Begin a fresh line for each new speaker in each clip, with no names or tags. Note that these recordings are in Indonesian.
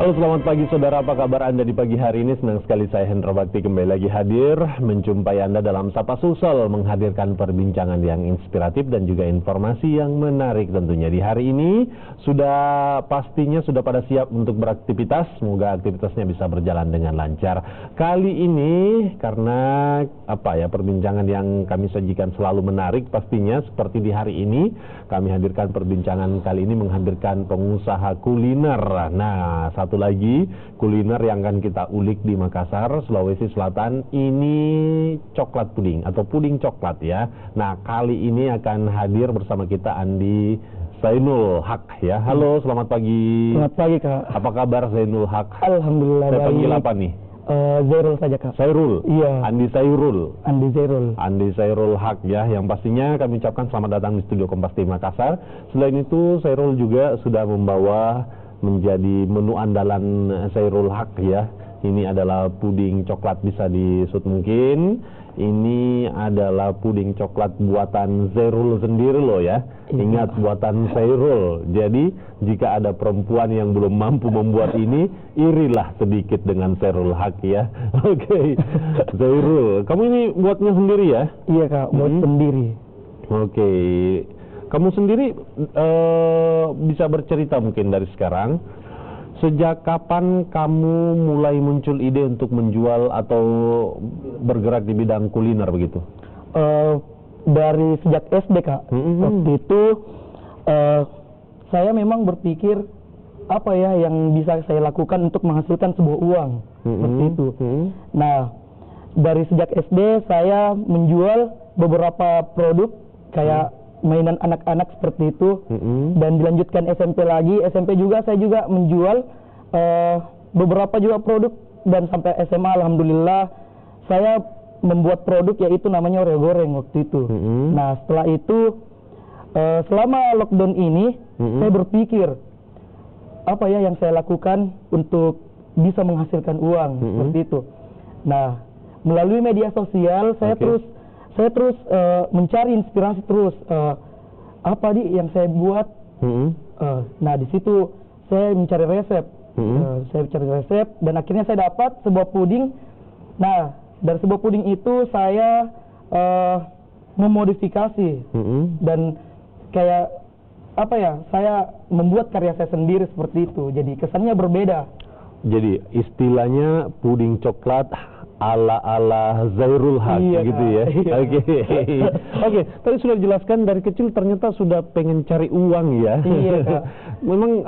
Halo, selamat pagi saudara, apa kabar Anda di pagi hari ini? Senang sekali saya Hendra Bakti kembali lagi hadir menjumpai Anda dalam Sapa Sulsel, menghadirkan perbincangan yang inspiratif dan juga informasi yang menarik tentunya. Di hari ini pastinya sudah pada siap untuk beraktivitas, semoga aktivitasnya bisa berjalan dengan lancar. Kali ini karena perbincangan yang kami sajikan selalu menarik pastinya, seperti di hari ini kami hadirkan perbincangan kali ini menghadirkan pengusaha kuliner. Nah, satu lagi kuliner yang akan kita ulik di Makassar, Sulawesi Selatan, ini coklat puding atau puding coklat ya. Nah, kali ini akan hadir bersama kita Andi Zainul Haq ya. Halo, selamat pagi.
Selamat pagi, Kak.
Apa kabar Zainul Haq?
Alhamdulillah
Saya
baik.
panggil apa nih?
Zairul saja, Kak.
Zairul?
Iya.
Andi Zairul?
Andi Zairul.
Andi Zairul Haq ya, yang pastinya kami ucapkan selamat datang di studio Kompas TV Makassar. Selain itu, Zairul juga sudah membawa menjadi menu andalan Zairul Haq ya. Ini adalah puding coklat, bisa disut mungkin. Ini adalah puding coklat buatan Zairul sendiri loh ya. Ingat, buatan Zairul. Jadi jika ada perempuan yang belum mampu membuat ini, irilah sedikit dengan Zairul Haq ya. Oke. Zairul, kamu ini buatnya sendiri ya?
Iya, Kak, buat sendiri.
Oke. Kamu sendiri bisa bercerita mungkin dari sekarang, sejak kapan kamu mulai muncul ide untuk menjual atau bergerak di bidang kuliner begitu?
Dari sejak SD, Kak. Waktu itu saya memang berpikir apa ya yang bisa saya lakukan untuk menghasilkan sebuah uang. Seperti itu. Nah, dari sejak SD saya menjual beberapa produk kayak mainan anak-anak seperti itu, dan dilanjutkan SMP lagi. SMP juga saya juga menjual beberapa juga produk, dan sampai SMA alhamdulillah saya membuat produk yaitu namanya Oreo goreng waktu itu. Nah, setelah itu selama lockdown ini saya berpikir apa ya yang saya lakukan untuk bisa menghasilkan uang seperti itu. Nah, melalui media sosial saya terus mencari inspirasi terus, apa yang saya buat. Nah, di situ saya mencari resep, dan akhirnya saya dapat sebuah puding. Nah, dari sebuah puding itu saya memodifikasi dan kayak saya membuat karya saya sendiri seperti itu. Jadi kesannya berbeda. Jadi istilahnya puding coklat ala Zairul Haq, iya, gitu ya. Oke. Tadi sudah dijelaskan dari kecil ternyata sudah pengen cari uang ya. Iya, Kak. Memang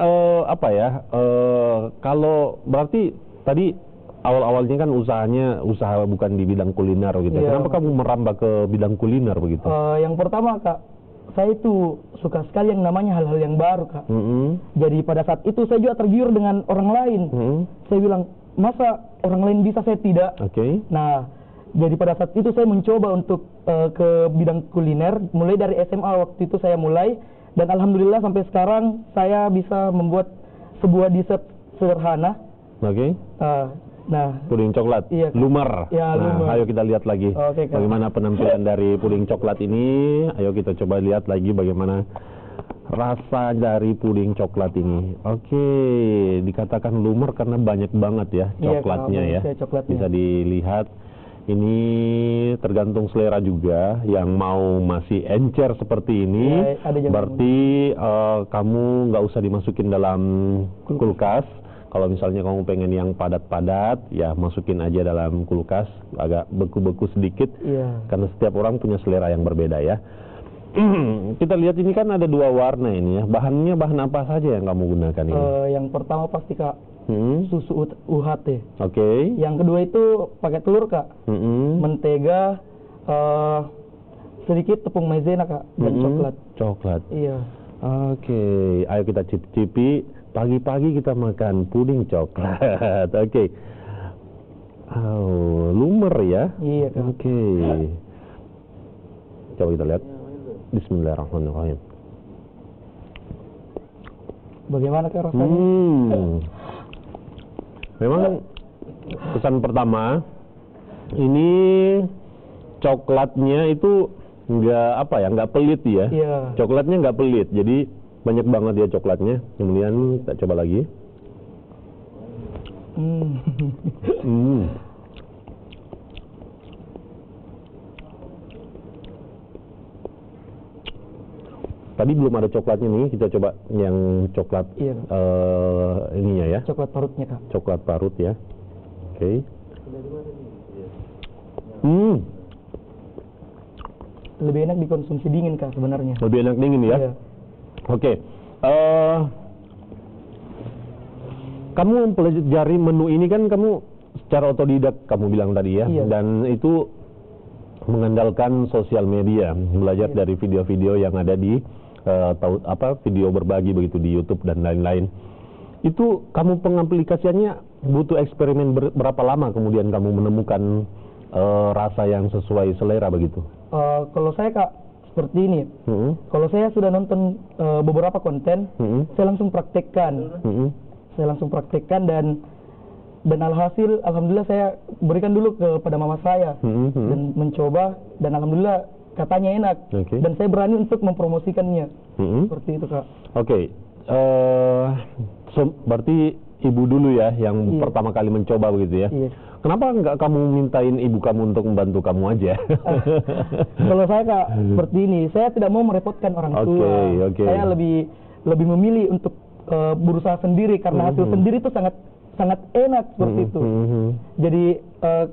kalau berarti tadi awal-awalnya kan usaha bukan di bidang kuliner gitu. Iya. Kenapa kamu merambah ke bidang kuliner begitu? Yang pertama, Kak, saya itu suka sekali yang namanya hal-hal yang baru, Kak. Jadi pada saat itu saya juga tergiur dengan orang lain. Saya bilang, masa orang lain bisa, saya tidak. Nah, jadi pada saat itu saya mencoba untuk ke bidang kuliner. Mulai dari SMA waktu itu saya mulai, dan alhamdulillah sampai sekarang saya bisa membuat sebuah dessert sederhana. Nah, puding coklat, iya, Lumar. Ya, nah, Lumar. Ayo kita lihat lagi bagaimana penampilan dari puding coklat ini. Ayo kita coba lihat lagi bagaimana rasa dari puding coklat ini. Dikatakan lumar karena banyak banget ya coklatnya, bisa dilihat. Ini tergantung selera juga. Yang mau masih encer seperti ini, berarti kamu nggak usah dimasukin dalam kulkas. Kalau misalnya kamu pengen yang padat-padat, ya masukin aja dalam kulkas, agak beku-beku sedikit, karena setiap orang punya selera yang berbeda ya. Kita lihat ini kan ada dua warna ini ya. Bahannya bahan apa saja yang kamu gunakan ini? Yang pertama pasti, Kak, susu UHT. Yang kedua itu pakai telur, Kak, mentega, sedikit tepung maizena, Kak, dan coklat. Iya. Ayo kita cicipi. Pagi-pagi kita makan puding coklat. Lumer ya. Iya, Kak. Coba kita lihat. Bismillahirrahmanirrahim. Bagaimana, Kak, rasanya? Memang kesan pertama ini coklatnya itu nggak pelit ya. Coklatnya nggak pelit, jadi banyak banget ya coklatnya. Kemudian kita coba lagi.
Tadi belum ada coklatnya nih, kita coba yang coklat ininya ya.
Coklat parutnya, Kak.
Coklat parut ya. Oke.
Lebih enak dikonsumsi dingin, Kak, sebenarnya.
Lebih enak dingin ya.
Iya.
Oke. Kamu mempelajari menu ini kan kamu secara otodidak kamu bilang tadi ya.
Iya.
Dan itu mengandalkan sosial media, belajar dari video-video yang ada di video berbagi begitu di YouTube dan lain-lain. Itu kamu pengaplikasiannya butuh eksperimen berapa lama kemudian kamu menemukan rasa yang sesuai selera begitu?
Kalau saya, Kak, seperti ini. Kalau saya sudah nonton beberapa konten, saya langsung praktekkan. Saya langsung praktekkan dan alhasil alhamdulillah saya berikan dulu kepada mama saya dan mencoba dan alhamdulillah katanya enak. Dan saya berani untuk mempromosikannya. Seperti itu, Kak.
Oke. Berarti ibu dulu ya yang pertama kali mencoba begitu ya.
Iya.
Kenapa nggak kamu mintain ibu kamu untuk membantu kamu aja?
Kalau saya, Kak, seperti ini, saya tidak mau merepotkan orang tua. Saya lebih memilih untuk berusaha sendiri karena hasil sendiri itu sangat enak seperti itu. Jadi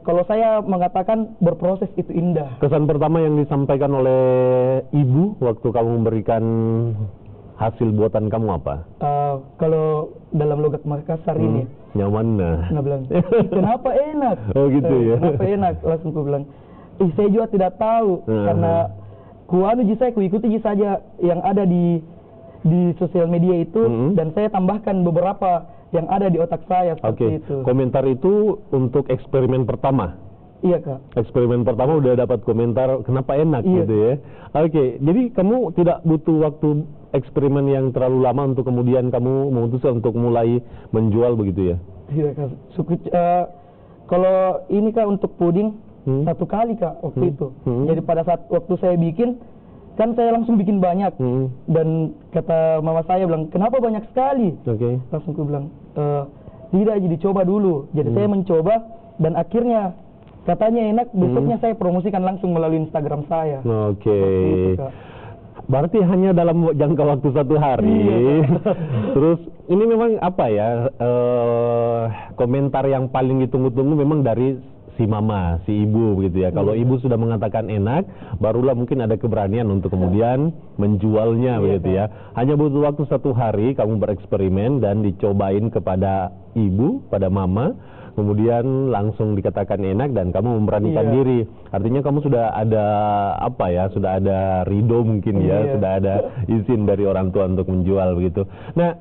kalau saya mengatakan berproses itu indah.
Kesan pertama yang disampaikan oleh ibu waktu kamu memberikan hasil buatan kamu apa?
Kalau dalam logat Makassar ini,
nyaman nah.
Nggak bilang, kenapa enak?
Oh gitu ya?
Kenapa enak? Langsung aku bilang, saya juga tidak tahu karena saya ikuti saja yang ada di sosial media itu dan saya tambahkan beberapa yang ada di otak saya seperti itu.
Komentar itu untuk eksperimen pertama?
Iya, Kak.
Eksperimen pertama udah dapat komentar kenapa enak gitu ya. Jadi kamu tidak butuh waktu eksperimen yang terlalu lama untuk kemudian kamu memutuskan untuk mulai menjual begitu ya?
Tidak, Kak. Kalau ini, Kak, untuk puding satu kali, Kak, waktu itu. Jadi pada saat waktu saya bikin, kan saya langsung bikin banyak. Dan kata mama saya bilang, kenapa banyak sekali? Langsung aku bilang, tidak, jadi coba dulu. Jadi saya mencoba dan akhirnya katanya enak, besoknya saya promosikan langsung melalui Instagram saya. Itu, Kak.
Berarti hanya dalam jangka waktu 1 hari. Terus ini memang apa ya, komentar yang paling ditunggu-tunggu memang dari si mama, si ibu begitu ya. Kalau ibu sudah mengatakan enak, barulah mungkin ada keberanian untuk kemudian menjualnya begitu ya. Hanya butuh waktu 1 hari kamu bereksperimen dan dicobain kepada ibu, pada mama, kemudian langsung dikatakan enak dan kamu memberanikan diri. Artinya kamu sudah ada sudah ada ridho mungkin ya, sudah ada izin dari orang tua untuk menjual begitu. Nah,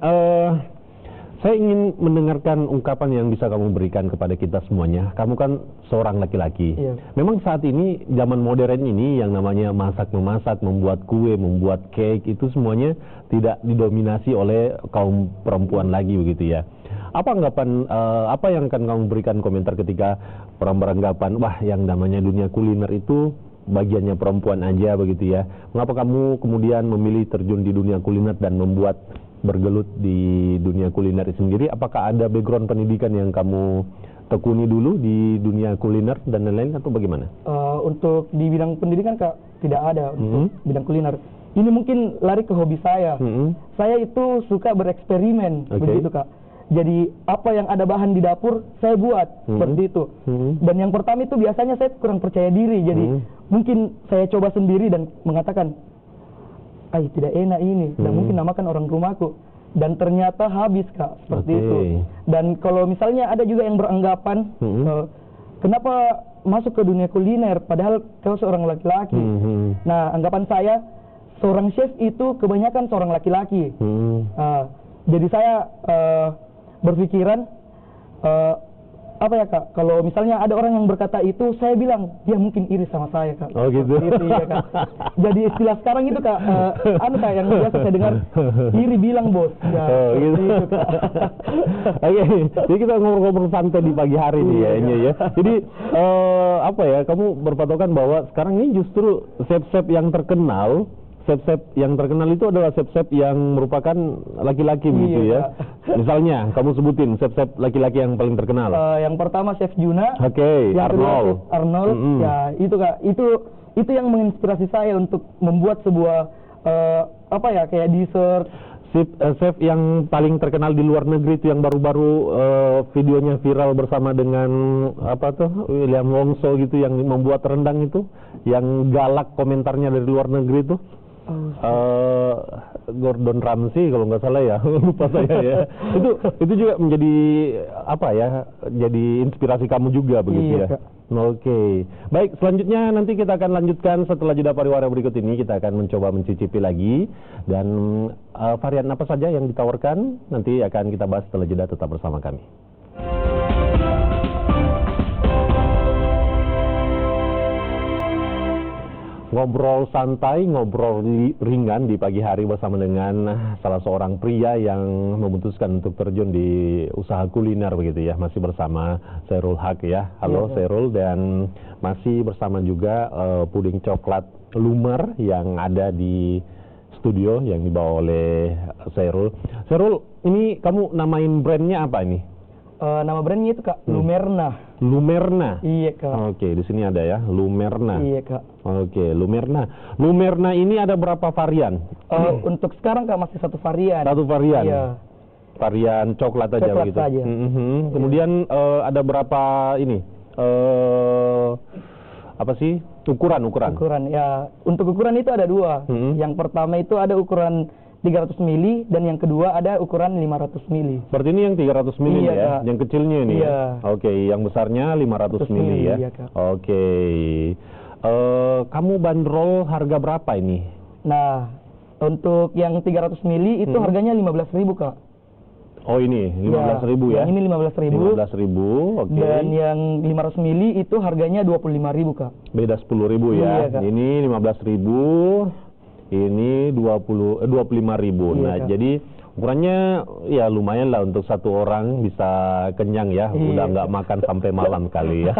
saya ingin mendengarkan ungkapan yang bisa kamu berikan kepada kita semuanya. Kamu kan seorang laki-laki. Memang saat ini zaman modern ini yang namanya masak-memasak, membuat kue, membuat cake itu semuanya tidak didominasi oleh kaum perempuan lagi begitu ya. Apa anggapan, apa yang akan kamu berikan komentar ketika orang beranggapan, wah yang namanya dunia kuliner itu bagiannya perempuan aja begitu ya. Mengapa kamu kemudian memilih terjun di dunia kuliner dan membuat bergelut di dunia kuliner sendiri? Apakah ada background pendidikan yang kamu tekuni dulu di dunia kuliner dan lain-lain atau bagaimana?
Untuk di bidang pendidikan, Kak, tidak ada untuk bidang kuliner. Ini mungkin lari ke hobi saya. Saya itu suka bereksperimen begitu, Kak. Jadi apa yang ada bahan di dapur saya buat seperti itu. Dan yang pertama itu biasanya saya kurang percaya diri. Jadi mungkin saya coba sendiri dan mengatakan, tidak enak ini. Dan mungkin namakan orang rumahku. Dan ternyata habis, Kak, seperti itu. Dan kalau misalnya ada juga yang beranggapan, kenapa masuk ke dunia kuliner padahal kau seorang laki-laki. Nah, anggapan saya seorang chef itu kebanyakan seorang laki-laki. Jadi saya berpikiran Kak, kalau misalnya ada orang yang berkata itu, saya bilang dia mungkin iri sama saya, Kak.
Oh gitu.
Ya, Kak. Jadi istilah sekarang itu, Kak, Kak, yang biasa saya dengar, iri bilang bos. Ya,
gitu.
Itu, Kak.
Jadi kita ngobrol-ngobrol santai di pagi hari nih ya. Jadi kamu berpatokan bahwa sekarang ini justru chef-chef yang terkenal. Chef-chef yang terkenal itu adalah chef-chef yang merupakan laki-laki begitu ya. Misalnya, kamu sebutin chef-chef laki-laki yang paling terkenal.
Yang pertama Chef Juna.
Oke,
Yang kedua
Arnold.
Chef Arnold. Ya, itu Kak. Itu yang menginspirasi saya untuk membuat sebuah kayak dessert.
Chef yang paling terkenal di luar negeri itu yang baru-baru videonya viral bersama dengan William Wongso gitu, yang membuat rendang itu, yang galak komentarnya dari luar negeri itu. Gordon Ramsay kalau nggak salah ya, lupa saya ya. Itu juga menjadi jadi inspirasi kamu juga begitu ya.
Kak.
Oke, baik, selanjutnya nanti kita akan lanjutkan setelah jeda pariwara berikut ini. Kita akan mencoba mencicipi lagi, dan varian apa saja yang ditawarkan nanti akan kita bahas setelah jeda. Tetap bersama kami. Ngobrol santai, ngobrol ringan di pagi hari bersama dengan salah seorang pria yang memutuskan untuk terjun di usaha kuliner begitu ya. Masih bersama Chairul Haq ya. Halo Chairul, dan masih bersama juga puding coklat Lumer yang ada di studio yang dibawa oleh Chairul. Chairul, ini kamu namain brandnya apa ini?
Nama brandnya itu Kak, Lumerna.
Lumerna.
Iya Kak.
Oke, di sini ada ya, Lumerna.
Iya Kak.
Oke, Lumerna. Lumerna ini ada berapa varian?
Untuk sekarang Kak masih satu varian.
Satu varian.
Iya.
Varian coklat aja
Coklat
begitu.
saja.
Kemudian ada berapa ini? Ukuran?
Ukuran ya. Untuk ukuran itu ada dua. Yang pertama itu ada ukuran 300 mili dan yang kedua ada ukuran 500 mili.
Berarti ini yang 300 mili
iya,
ya?
Kak.
Yang kecilnya ini
iya.
ya? Oke, yang besarnya 500 mili ya?
Iya, Kak.
Oke. Kamu bandrol harga berapa ini?
Nah, untuk yang 300 mili itu harganya 15.000 Kak.
Oh ini 15.000 ya?
Yang ini 15.000.
15.000, oke.
Dan yang 500 mili itu harganya 25.000 Kak.
Beda 10.000 ya?
Iya, Kak.
Ini 15.000. Ini 25.000.
Iya,
Nah,
Kak.
jadi ukurannya ya lumayan lah untuk satu orang bisa kenyang ya.
Iya,
Udah nggak
Kak.
makan sampai malam kali ya.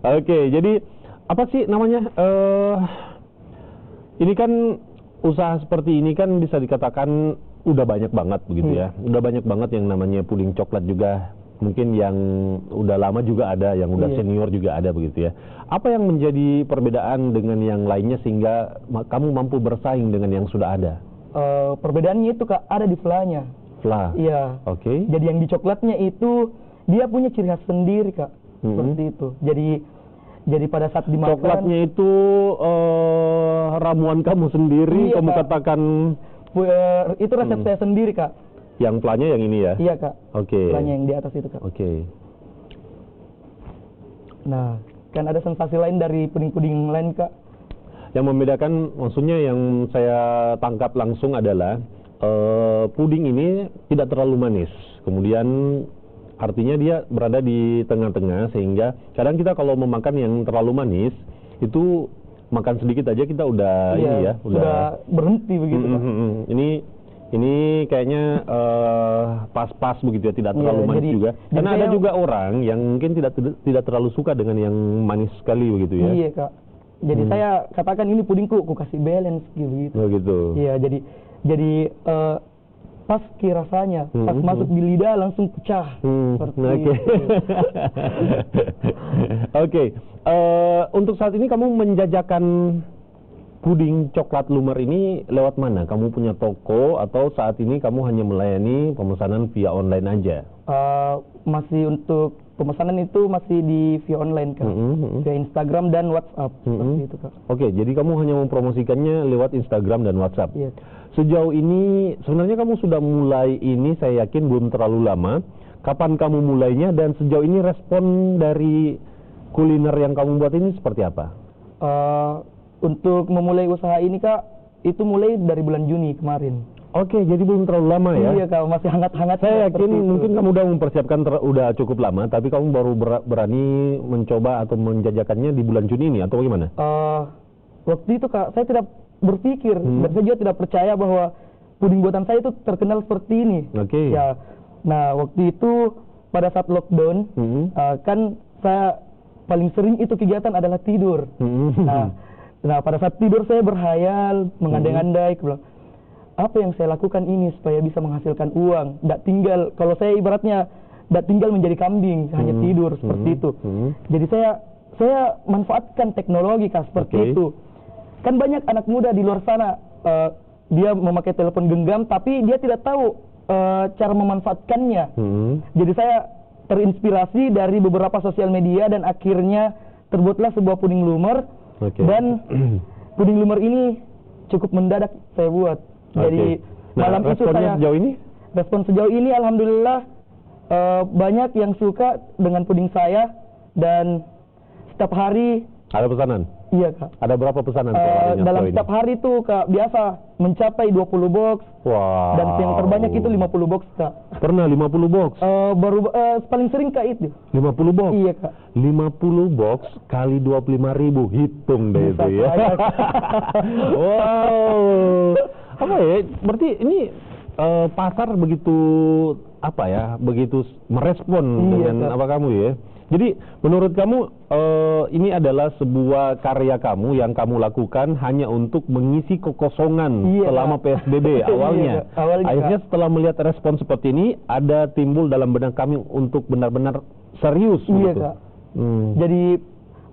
Oke, jadi apa sih namanya? Ini kan usaha seperti ini kan bisa dikatakan udah banyak banget begitu ya. Udah banyak banget yang namanya puding coklat juga. Mungkin yang udah lama juga ada, yang udah senior juga ada begitu ya. Apa yang menjadi perbedaan dengan yang lainnya sehingga kamu mampu bersaing dengan yang sudah ada?
Perbedaannya itu Kak ada di flanya.
Fla.
Iya.
Oke.
Jadi yang di coklatnya itu dia punya ciri khas sendiri Kak. Seperti itu. Jadi pada saat dimakan
Coklatnya itu ramuan kamu sendiri,
Iya,
kamu
Kak.
katakan
itu resep saya sendiri Kak.
yang flanya yang ini ya?
Iya Kak.
Oke.
Flanya yang di atas itu Kak.
Oke.
Nah, kan ada sensasi lain dari puding-puding lain Kak.
Yang membedakan, maksudnya yang saya tangkap langsung adalah puding ini tidak terlalu manis. Kemudian artinya dia berada di tengah-tengah, sehingga kadang kita kalau memakan yang terlalu manis itu makan sedikit aja kita udah ini ya,
udah berhenti begitu Kak.
Ini kayaknya pas-pas begitu ya, tidak terlalu manis juga. Karena ada juga orang yang mungkin tidak terlalu suka dengan yang manis sekali begitu ya.
Iya Kak. Jadi saya katakan ini pudingku, aku kasih balance gitu.
Oh gitu.
Iya, jadi pas rasanya, pas masuk di lidah langsung pecah.
Oke. Oke. Untuk saat ini kamu menjajakan puding coklat Lumer ini lewat mana? Kamu punya toko atau saat ini kamu hanya melayani pemesanan via online aja?
Masih untuk pemesanan itu masih via online Kak. Via Instagram dan WhatsApp. Seperti itu Kak.
Oke, jadi kamu hanya mempromosikannya lewat Instagram dan WhatsApp.
Iya.
Sejauh ini sebenarnya kamu sudah mulai ini, saya yakin belum terlalu lama. Kapan kamu mulainya dan sejauh ini respon dari kuliner yang kamu buat ini seperti apa?
Untuk memulai usaha ini Kak, itu mulai dari bulan Juni kemarin.
Oke, jadi belum terlalu lama ya?
Iya Kak, masih hangat-hangat.
Saya yakin mungkin kamu udah mempersiapkan udah cukup lama, tapi kamu baru berani mencoba atau menjajakannya di bulan Juni ini atau bagaimana?
Waktu itu Kak, saya tidak berpikir dan saya juga tidak percaya bahwa puding buatan saya itu terkenal seperti ini.
Oke.
Ya, nah waktu itu pada saat lockdown, kan saya paling sering itu kegiatan adalah tidur. Nah, pada saat tidur saya berhayal, mengandai-andai, apa yang saya lakukan ini supaya bisa menghasilkan uang. Tidak tinggal, kalau saya ibaratnya tidak tinggal menjadi kambing, hanya tidur seperti itu. Jadi saya manfaatkan teknologi Kak, seperti itu. Kan banyak anak muda di luar sana, dia memakai telepon genggam, tapi dia tidak tahu cara memanfaatkannya. Jadi saya terinspirasi dari beberapa sosial media dan akhirnya terbuatlah sebuah puding lumer. Dan puding lumer ini cukup mendadak saya buat. Jadi malam itu saya respon sejauh ini alhamdulillah banyak yang suka dengan puding saya, dan setiap hari
ada pesanan.
Iya Kak.
Ada berapa pesanan
dalam setiap hari itu Kak biasa mencapai 20 box.
Wow.
Dan yang terbanyak itu 50 box Kak.
Pernah 50 box?
Paling sering Kak itu
50 box?
Iya Kak.
50 box kali 25.000, hitung deh itu ya. Wow. Apa ya? Berarti ini pasar begitu begitu merespon dengan Kak. Apa kamu ya? Jadi menurut kamu ini adalah sebuah karya kamu yang kamu lakukan hanya untuk mengisi kekosongan selama PSBB awalnya. Akhirnya setelah melihat respon seperti ini, ada timbul dalam benak kami untuk benar-benar serius.
Iya Kak. Jadi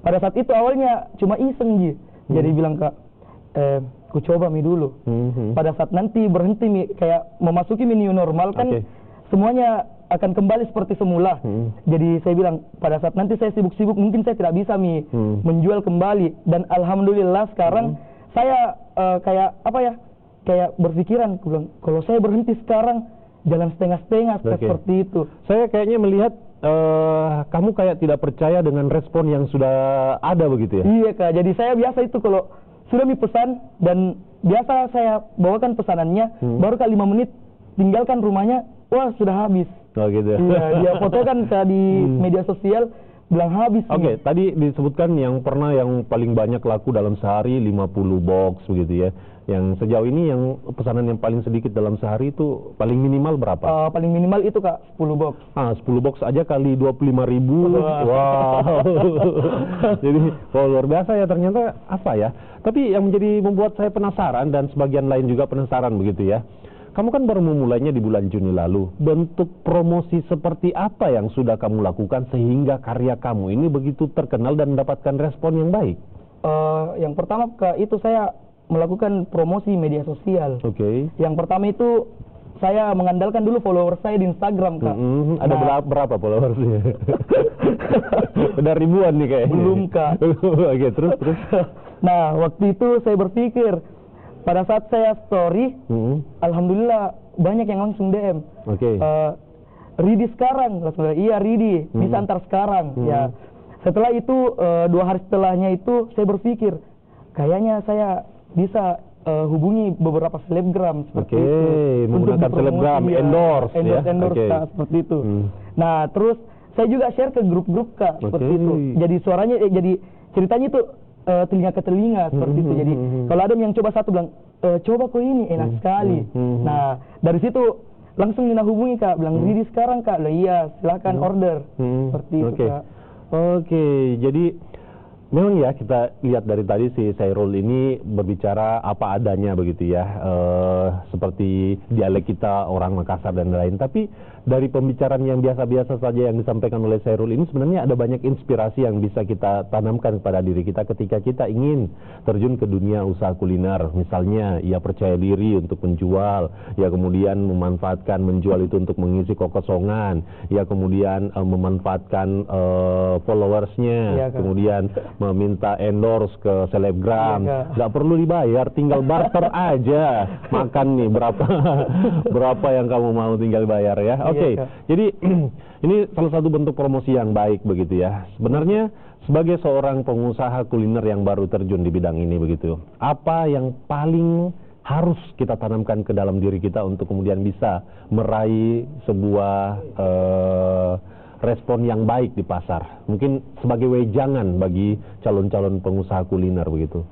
pada saat itu awalnya cuma iseng Ji. Jadi bilang Kak, ku coba dulu. Pada saat nanti berhenti kayak memasuki new normal kan semuanya akan kembali seperti semula. Jadi saya bilang pada saat nanti saya sibuk-sibuk mungkin saya tidak bisa menjual kembali, dan alhamdulillah sekarang saya kayak berpikiran, kalau saya berhenti sekarang jalan setengah-setengah seperti itu.
Saya kayaknya melihat kamu kayak tidak percaya dengan respon yang sudah ada begitu ya?
Iya Kak, jadi saya biasa itu kalau sudah pesan dan biasa saya bawakan pesanannya, baru kali 5 menit tinggalkan rumahnya, wah sudah habis.
Oh gitu.
Iya, dia fotokan di media sosial bilang habis.
Tadi disebutkan yang pernah yang paling banyak laku dalam sehari 50 box begitu ya. Yang sejauh ini yang pesanan yang paling sedikit dalam sehari itu paling minimal berapa?
Paling minimal itu Kak 10 box.
10 box aja kali 25.000. Wow. Jadi luar biasa ya ternyata Tapi yang membuat saya penasaran dan sebagian lain juga penasaran begitu ya. Kamu kan baru memulainya di bulan Juni lalu. Bentuk promosi seperti apa yang sudah kamu lakukan sehingga karya kamu ini begitu terkenal dan mendapatkan respon yang baik?
Yang pertama Kak, itu saya melakukan promosi media sosial. Yang pertama itu saya mengandalkan dulu follower saya di Instagram Kak.
Ada berapa followersnya? Udah ribuan nih kayaknya.
Belum Kak.
Terus.
Nah waktu itu saya berpikir, pada saat saya story, alhamdulillah banyak yang langsung DM. Ridi sekarang, langsung iya Ridi, bisa antar sekarang. Ya. Setelah itu 2 hari setelahnya itu saya berpikir, kayaknya saya bisa hubungi beberapa selebgram seperti itu.
Menggunakan selebgram, endorse
seperti itu. Nah terus saya juga share ke grup-grup Kak, seperti itu. Jadi suaranya, jadi ceritanya itu telinga ke telinga seperti itu. Jadi kalau ada yang coba satu bilang, coba kok ini enak sekali. Nah dari situ langsung Nina hubungi Kak, bilang Ridi sekarang Kak. Iya silakan order seperti itu Kak.
Jadi memang ya kita lihat dari tadi si Chairul ini berbicara apa adanya begitu ya, seperti dialek kita orang Makassar dan lain. Tapi dari pembicaraan yang biasa-biasa saja yang disampaikan oleh Chairul ini sebenarnya ada banyak inspirasi yang bisa kita tanamkan kepada diri kita ketika kita ingin terjun ke dunia usaha kuliner. Misalnya ia percaya diri untuk menjual, ia kemudian memanfaatkan menjual itu untuk mengisi kekosongan, ia kemudian memanfaatkan followersnya, kemudian meminta endorse ke selebgram, nggak perlu dibayar, tinggal barter aja. Makan nih berapa yang kamu mau tinggal bayar ya. Jadi ini salah satu bentuk promosi yang baik begitu ya. Sebenarnya sebagai seorang pengusaha kuliner yang baru terjun di bidang ini begitu, apa yang paling harus kita tanamkan ke dalam diri kita untuk kemudian bisa meraih sebuah respon yang baik di pasar, mungkin sebagai wejangan bagi calon-calon pengusaha kuliner begitu?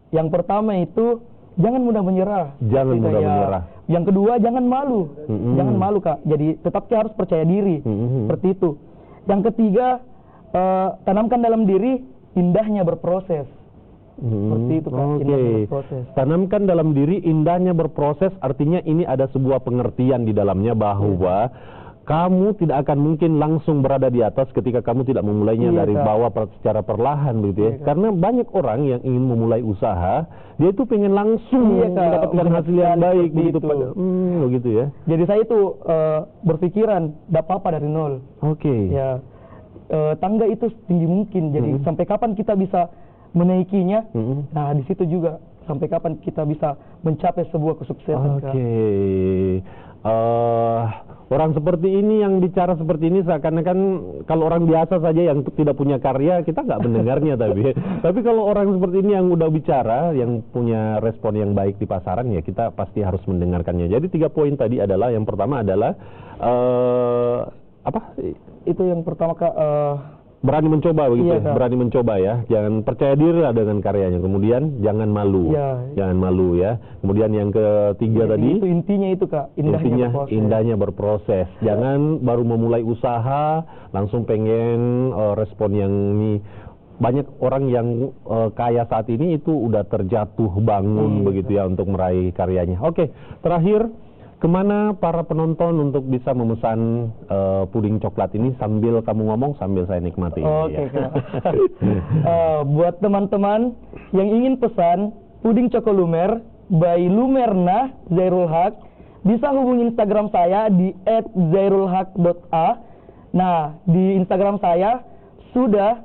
Yang pertama itu jangan mudah menyerah.
Jangan mudah menyerah.
Yang kedua jangan malu. Jangan malu Kak. Jadi tetap harus percaya diri. Seperti itu. Yang ketiga tanamkan dalam diri indahnya berproses. Seperti itu Kak, indahnya berproses.
Tanamkan dalam diri indahnya berproses, artinya ini ada sebuah pengertian di dalamnya bahwa kamu tidak akan mungkin langsung berada di atas ketika kamu tidak memulainya dari bawah secara perlahan begitu ya. Karena banyak orang yang ingin memulai usaha, dia itu pengen langsung mendapatkan hasil yang baik begitu begitu ya.
Jadi saya itu berpikiran tidak apa-apa dari nol. Ya, tangga itu setinggi mungkin. Jadi sampai kapan kita bisa menaikinya? Nah, di situ juga sampai kapan kita bisa mencapai sebuah kesuksesan.
Orang seperti ini yang bicara seperti ini seakan-akan kalau orang biasa saja yang tidak punya karya kita nggak mendengarnya tapi kalau orang seperti ini yang udah bicara, yang punya respon yang baik di pasaran ya kita pasti harus mendengarkannya. Jadi 3 poin tadi adalah, yang pertama adalah apa?
Itu yang pertama Kak,
berani mencoba begitu, berani mencoba ya. Jangan percaya diri lah dengan karyanya. Kemudian jangan malu, jangan malu ya. Kemudian yang ketiga tadi,
itu intinya itu Kak,
indahnya berproses. Jangan baru memulai usaha langsung pengen respon yang ini. Banyak orang yang kaya saat ini itu udah terjatuh bangun begitu ya untuk meraih karyanya. Terakhir, kemana para penonton untuk bisa memesan puding coklat ini sambil kamu ngomong sambil saya nikmati?
Buat teman-teman yang ingin pesan puding Coko Lumer by Lumerna Zairul Haq, bisa hubungi Instagram saya di @zairulhaq.a. Nah, di Instagram saya sudah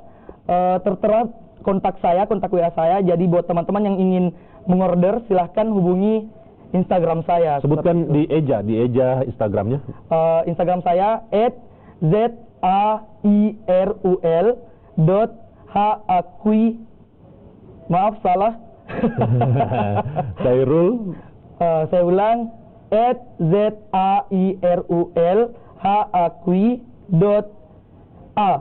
tertera kontak WA saya. Jadi buat teman-teman yang ingin mengorder silahkan hubungi Instagram saya.
Sebutkan di eja Instagramnya.
Instagram saya @zairul.haaqui. Maaf salah.
Zairul.
Saya ulang @zairul.haaqui.a.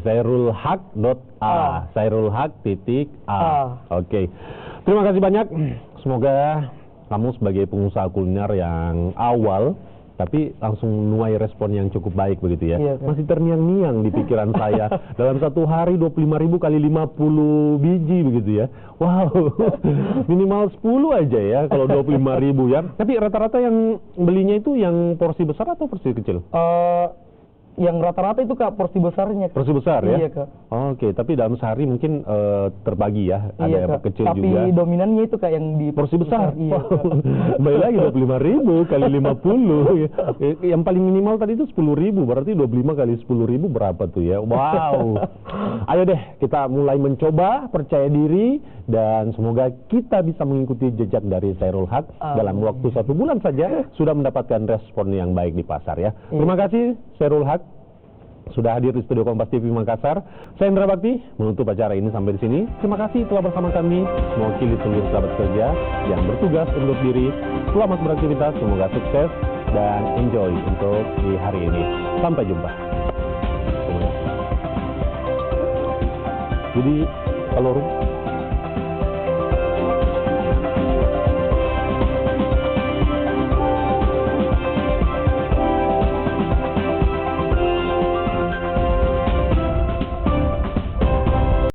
Zairulhaq.a. Zairulhaq.a. Terima kasih banyak. Semoga kamu sebagai pengusaha kuliner yang awal tapi langsung menuai respon yang cukup baik begitu ya. Masih terngiang-ngiang di pikiran saya. Dalam satu hari 25.000 kali 50 biji begitu ya. Wow, minimal 10 aja ya kalau 25.000 ya. Tapi rata-rata yang belinya itu yang porsi besar atau porsi kecil?
Yang rata-rata itu Kak porsi besarnya.
Porsi besar ya?
Iya Kak.
Tapi dalam sehari mungkin terbagi ya, ada yang kecil
tapi
juga.
Tapi dominannya itu Kak yang di
porsi besar. Baik lagi 25.000 kali 50. Yang paling minimal tadi itu 10.000, berarti 25 kali 10.000 berapa tuh ya? Wow. Ayo deh kita mulai mencoba, percaya diri, dan semoga kita bisa mengikuti jejak dari Zairul Haq. Dalam waktu 1 bulan saja sudah mendapatkan respon yang baik di pasar ya. Terima kasih Zairul Haq sudah hadir di studio Kompas TV Makassar. Saya Indra Bakti menutup acara ini sampai di sini. Terima kasih telah bersama kami. Mewakili seluruh sahabat kerja yang bertugas undur diri. Selamat beraktivitas, semoga sukses dan enjoy untuk di hari ini. Sampai jumpa. Jadi kalau